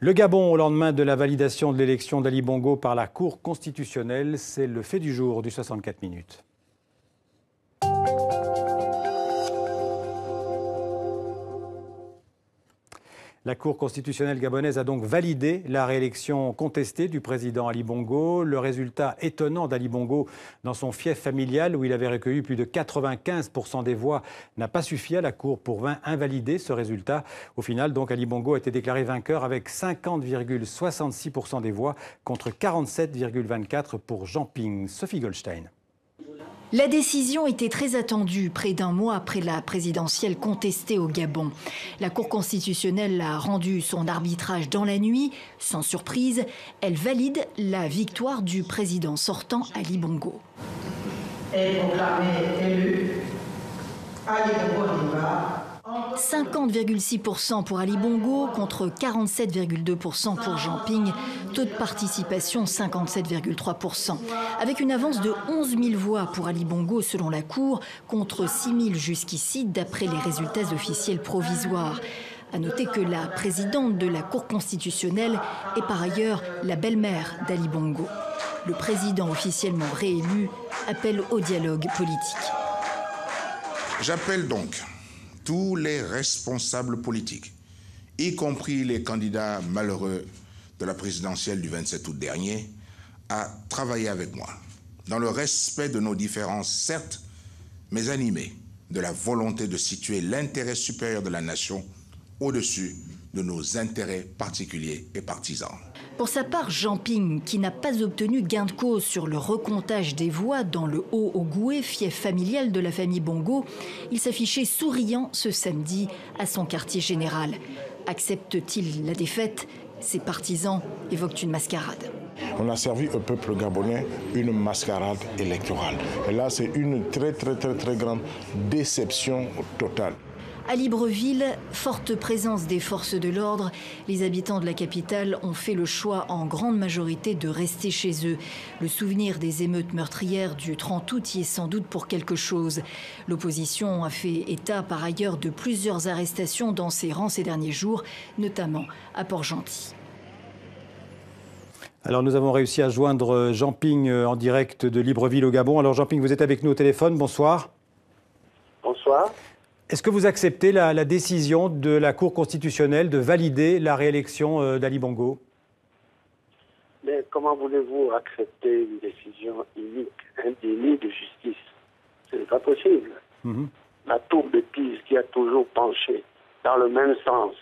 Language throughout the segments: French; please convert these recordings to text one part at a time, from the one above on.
Le Gabon, au lendemain de la validation de l'élection d'Ali Bongo par la Cour constitutionnelle, c'est le fait du jour du 64 minutes. La Cour constitutionnelle gabonaise a donc validé la réélection contestée du président Ali Bongo. Le résultat étonnant d'Ali Bongo dans son fief familial, où il avait recueilli plus de 95% des voix, n'a pas suffi à la Cour pour invalider ce résultat. Au final, donc, Ali Bongo a été déclaré vainqueur avec 50,66% des voix contre 47,24% pour Jean Ping. Sophie Goldstein. La décision était très attendue, près d'un mois après la présidentielle contestée au Gabon. La Cour constitutionnelle a rendu son arbitrage dans la nuit. Sans surprise, elle valide la victoire du président sortant Ali Bongo. Est proclamé élu Ali Bongo Ondimba. 50,6% pour Ali Bongo contre 47,2% pour Jean Ping. Taux de participation 57,3%. Avec une avance de 11 000 voix pour Ali Bongo selon la Cour, contre 6 000 jusqu'ici d'après les résultats officiels provisoires. À noter que la présidente de la Cour constitutionnelle est par ailleurs la belle-mère d'Ali Bongo. Le président officiellement réélu appelle au dialogue politique. J'appelle donc tous les responsables politiques, y compris les candidats malheureux de la présidentielle du 27 août dernier, à travailler avec moi, dans le respect de nos différences, certes, mais animés de la volonté de situer l'intérêt supérieur de la nation au-dessus de nos intérêts particuliers et partisans. Pour sa part, Jean Ping, qui n'a pas obtenu gain de cause sur le recomptage des voix dans le Haut-Ogooué, fief familial de la famille Bongo, il s'affichait souriant ce samedi à son quartier général. Accepte-t-il la défaite? Ses partisans évoquent une mascarade. On a servi au peuple gabonais une mascarade électorale. Et là, c'est une très grande déception totale. À Libreville, forte présence des forces de l'ordre, les habitants de la capitale ont fait le choix en grande majorité de rester chez eux. Le souvenir des émeutes meurtrières du 30 août y est sans doute pour quelque chose. L'opposition a fait état par ailleurs de plusieurs arrestations dans ses rangs ces derniers jours, notamment à Port-Gentil. Alors nous avons réussi à joindre Jean Ping en direct de Libreville au Gabon. Alors Jean Ping, vous êtes avec nous au téléphone, bonsoir. Bonsoir. Est-ce que vous acceptez la décision de la Cour constitutionnelle de valider la réélection d'Ali Bongo? Mais comment voulez-vous accepter une décision unique, indénie de justice? Ce n'est pas possible. La tour de Pise qui a toujours penché dans le même sens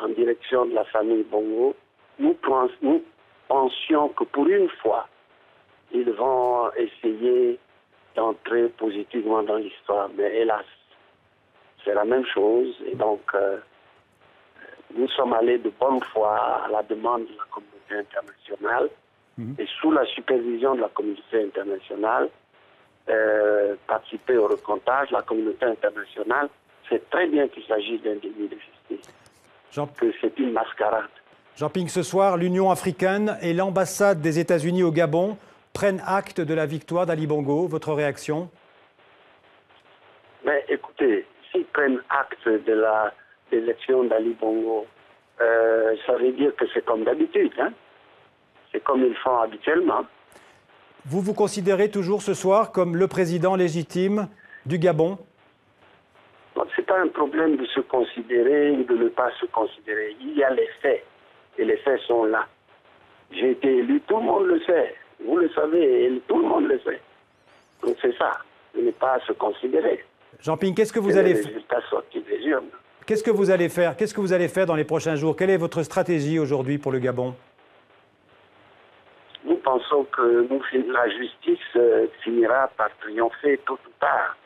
en direction de la famille Bongo, nous pensions que pour une fois, ils vont essayer d'entrer positivement dans l'histoire. Mais hélas, c'est la même chose. Et donc, nous sommes allés de bonne foi à la demande de la communauté internationale et sous la supervision de la communauté internationale, participer au recomptage. La communauté internationale sait très bien qu'il s'agit d'un délit de justice, que c'est une mascarade. Jean Ping, ce soir, l'Union africaine et l'ambassade des États-Unis au Gabon prennent acte de la victoire d'Ali Bongo. Votre réaction? Mais écoutez, s'ils prennent acte de l'élection d'Ali Bongo, ça veut dire que c'est comme d'habitude. Hein? C'est comme ils font habituellement. Vous vous considérez toujours ce soir comme le président légitime du Gabon? Ce n'est pas un problème de se considérer ou de ne pas se considérer. Il y a les faits. Et les faits sont là. J'ai été élu, tout le monde le sait. Vous le savez, et tout le monde le sait. Donc c'est ça. Ce n'est pas à se considérer. Jean Ping, qu'est-ce que vous allez faire? Qu'est-ce que vous allez faire? Qu'est-ce que vous allez faire dans les prochains jours? Quelle est votre stratégie aujourd'hui pour le Gabon? Nous pensons que la justice finira par triompher tôt ou tard.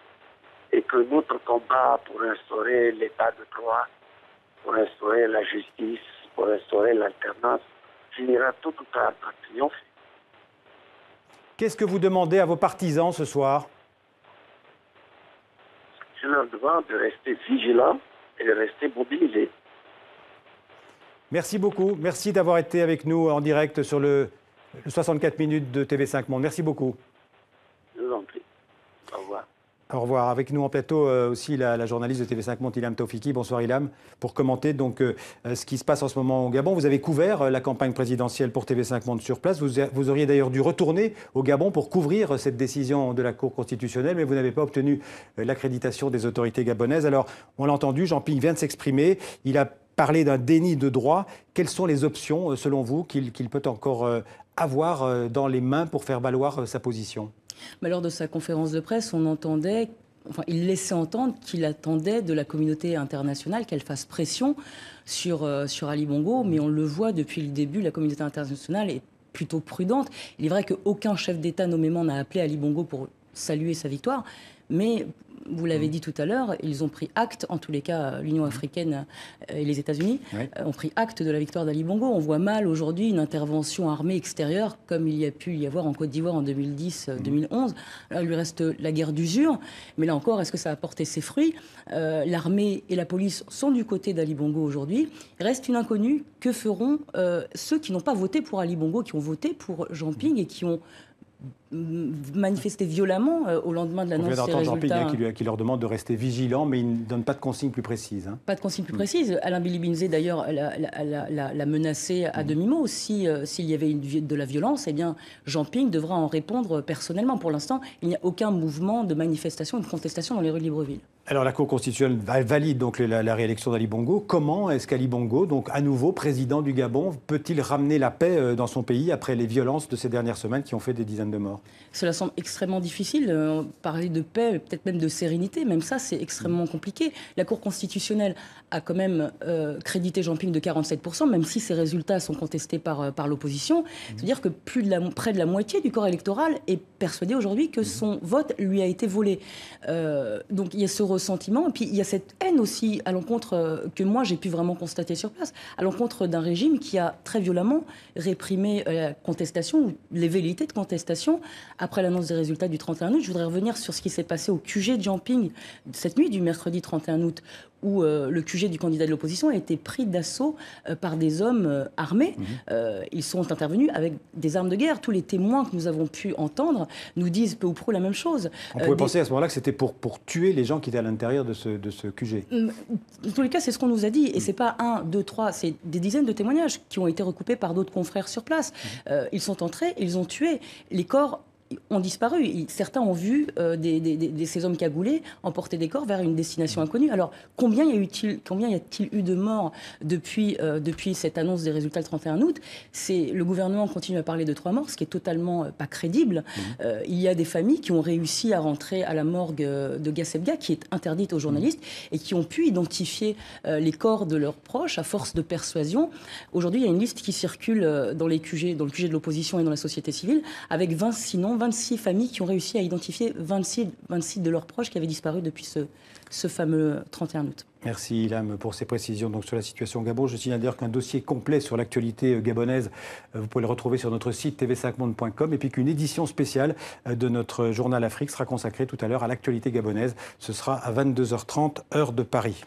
Et que notre combat pour instaurer l'état de droit, pour instaurer la justice, pour instaurer l'alternance, finira tôt ou tard par triompher. Qu'est-ce que vous demandez à vos partisans ce soir? Je leur demande de rester vigilants et de rester mobilisés. Merci beaucoup. Merci d'avoir été avec nous en direct sur le 64 minutes de TV5 Monde. Merci beaucoup. Je vous en prie. Au revoir. Au revoir. Avec nous en plateau aussi la journaliste de TV5 Monde, Ilham Taoufiki. Bonsoir Ilham. Pour commenter donc ce qui se passe en ce moment au Gabon, vous avez couvert la campagne présidentielle pour TV5 Monde sur place. Vous auriez d'ailleurs dû retourner au Gabon pour couvrir cette décision de la Cour constitutionnelle, mais vous n'avez pas obtenu l'accréditation des autorités gabonaises. Alors, on l'a entendu, Jean-Ping vient de s'exprimer. Il a parlé d'un déni de droit. Quelles sont les options, selon vous, qu'il peut encore avoir dans les mains pour faire valoir sa position ? Mais lors de sa conférence de presse, il laissait entendre qu'il attendait de la communauté internationale qu'elle fasse pression sur Ali Bongo, mais on le voit depuis le début, la communauté internationale est plutôt prudente. Il est vrai qu'aucun chef d'État nommément n'a appelé Ali Bongo pour saluer sa victoire, mais vous l'avez dit tout à l'heure, ils ont pris acte, en tous les cas l'Union africaine et les États-Unis ont pris acte de la victoire d'Ali Bongo. On voit mal aujourd'hui une intervention armée extérieure comme il y a pu y avoir en Côte d'Ivoire en 2010-2011. Là, il lui reste la guerre d'usure, mais là encore, est-ce que ça a porté ses fruits ? L'armée et la police sont du côté d'Ali Bongo aujourd'hui. Il reste une inconnue. Que feront ceux qui n'ont pas voté pour Ali Bongo, qui ont voté pour Jean-Ping et qui ont manifesté violemment au lendemain de l'annonce des résultats. Jean-Ping qui leur demande de rester vigilants, mais il ne donne pas de consignes plus précises. Pas de consignes plus précises. Alain Billy-Binzé, d'ailleurs, l'a menacé à demi-mot. S'il y avait de la violence, eh bien, Jean-Ping devra en répondre personnellement. Pour l'instant, il n'y a aucun mouvement de manifestation ou de contestation dans les rues de Libreville. Alors la Cour constitutionnelle valide donc la réélection d'Ali Bongo. Comment est-ce qu'Ali Bongo, donc à nouveau président du Gabon, peut-il ramener la paix dans son pays après les violences de ces dernières semaines qui ont fait des dizaines de morts ? Cela semble extrêmement difficile. Parler de paix, peut-être même de sérénité, même ça c'est extrêmement compliqué. La Cour constitutionnelle a quand même crédité Jean-Ping de 47%, même si ces résultats sont contestés par l'opposition. C'est-à-dire que près de la moitié du corps électoral est persuadé aujourd'hui que son vote lui a été volé. Donc il y a ce ressentiment, et puis il y a cette haine aussi à l'encontre que moi j'ai pu vraiment constater sur place, à l'encontre d'un régime qui a très violemment réprimé la contestation ou les velléités de contestation après l'annonce des résultats du 31 août. Je voudrais revenir sur ce qui s'est passé au QG de Jean-Ping cette nuit du mercredi 31 août, où le QG du candidat de l'opposition a été pris d'assaut par des hommes armés. Ils sont intervenus avec des armes de guerre. Tous les témoins que nous avons pu entendre nous disent peu ou prou la même chose. On pouvait penser à ce moment-là que c'était pour tuer les gens qui étaient à l'intérieur de ce QG. Dans tous les cas, c'est ce qu'on nous a dit. Et c'est pas 1, 2, 3, c'est des dizaines de témoignages qui ont été recoupés par d'autres confrères sur place. Ils sont entrés, ils ont tué. Les corps ont disparu. Certains ont vu ces hommes cagoulés emporter des corps vers une destination inconnue. Alors, combien y a-t-il eu de morts depuis cette annonce des résultats le 31 août ? Le gouvernement continue à parler de 3 morts, ce qui est totalement pas crédible. Il y a des familles qui ont réussi à rentrer à la morgue de Gassebga, qui est interdite aux journalistes, et qui ont pu identifier les corps de leurs proches à force de persuasion. Aujourd'hui, il y a une liste qui circule dans le QG de l'opposition et dans la société civile, avec 26 familles qui ont réussi à identifier 26 de leurs proches qui avaient disparu depuis ce fameux 31 août. Merci Ilham pour ces précisions donc, sur la situation au Gabon. Je signale d'ailleurs qu'un dossier complet sur l'actualité gabonaise, vous pouvez le retrouver sur notre site tv5monde.com, et puis qu'une édition spéciale de notre journal Afrique sera consacrée tout à l'heure à l'actualité gabonaise. Ce sera à 22h30, heure de Paris.